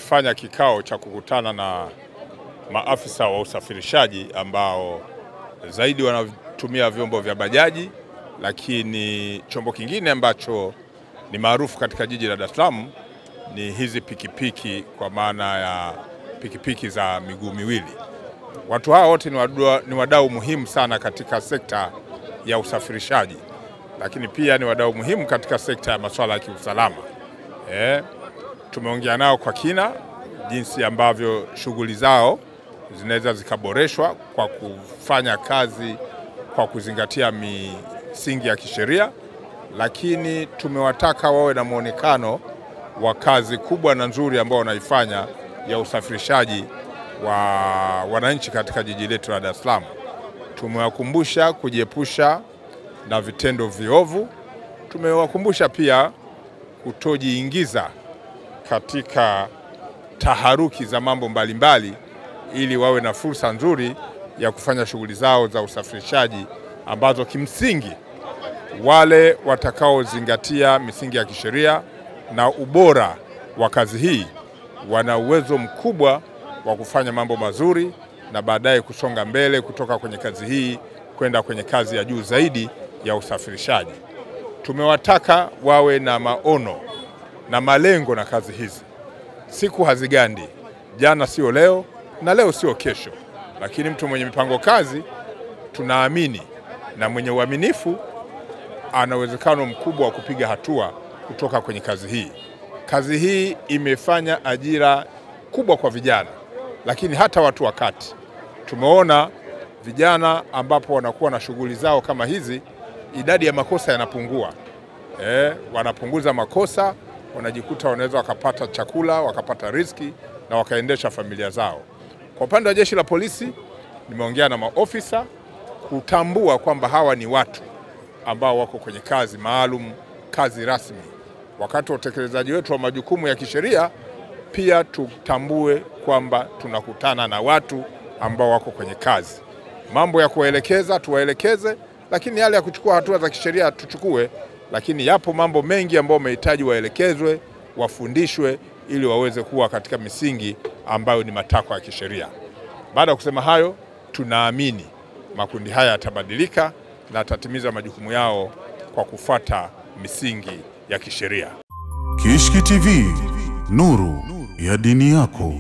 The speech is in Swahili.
tumefanya kikao cha kukutana na maafisa wa usafirishaji ambao zaidi wanatumia vyombo vya bajaji, lakini chombo kingine ambacho ni maarufu katika jiji la Dar es Salaam ni hizi pikipiki, kwa maana ya pikipiki za miguu miwili. Watu hao wote ni wadau muhimu sana katika sekta ya usafirishaji, lakini pia ni wadau muhimu katika sekta ya masuala ya kiusalama. Tumeongea nao kwa kina jinsi ambavyo shughuli zao zinaweza zikaboreshwa kwa kufanya kazi kwa kuzingatia misingi ya kisheria, lakini tumewataka wawe na muonekano wa kazi kubwa na nzuri ambao wanaifanya ya usafirishaji wa wananchi katika jiji letu la Dar es Salaam. Tumewakumbusha kujiepusha na vitendo viovu. Tumewakumbusha pia kutojiingiza katika taharuki za mambo mbalimbali ili wawe na fursa nzuri ya kufanya shughuli zao za usafirishaji ambazo kimsingi wale watakaozingatia misingi ya kisheria na ubora wa kazi hii wana uwezo mkubwa wa kufanya mambo mazuri na baadaye kusonga mbele kutoka kwenye kazi hii kwenda kwenye kazi ya juu zaidi ya usafirishaji. Tumewataka wawe na maono na malengo na kazi hizi. Siku hazigandi, jana sio leo na leo sio kesho, lakini mtu mwenye mipango kazi tunaamini na mwenye uaminifu ana uwezekano mkubwa wa kupiga hatua kutoka kwenye kazi hii. Kazi hii imefanya ajira kubwa kwa vijana, lakini hata watu wa kati. Tumeona vijana ambapo wanakuwa na shughuli zao kama hizi, idadi ya makosa yanapungua. Wanapunguza makosa, wanajikuta wanaweza wakapata chakula, wakapata riziki na wakaendesha familia zao. Kwa upande wa jeshi la polisi, nimeongea na maofisa kutambua kwamba hawa ni watu ambao wako kwenye kazi maalum, kazi rasmi. Wakati wa utekelezaji wetu wa majukumu ya kisheria, pia tutambue kwamba tunakutana na watu ambao wako kwenye kazi. Mambo ya kuwaelekeza tuwaelekeze, lakini yale ya kuchukua hatua za kisheria tuchukue, lakini yapo mambo mengi ambayo wamehitaji waelekezwe, wafundishwe ili waweze kuwa katika misingi ambayo ni matakwa ya kisheria. Baada ya kusema hayo, tunaamini makundi haya yatabadilika na yatatimiza majukumu yao kwa kufuata misingi ya kisheria. Kishki TV, nuru ya dini yako.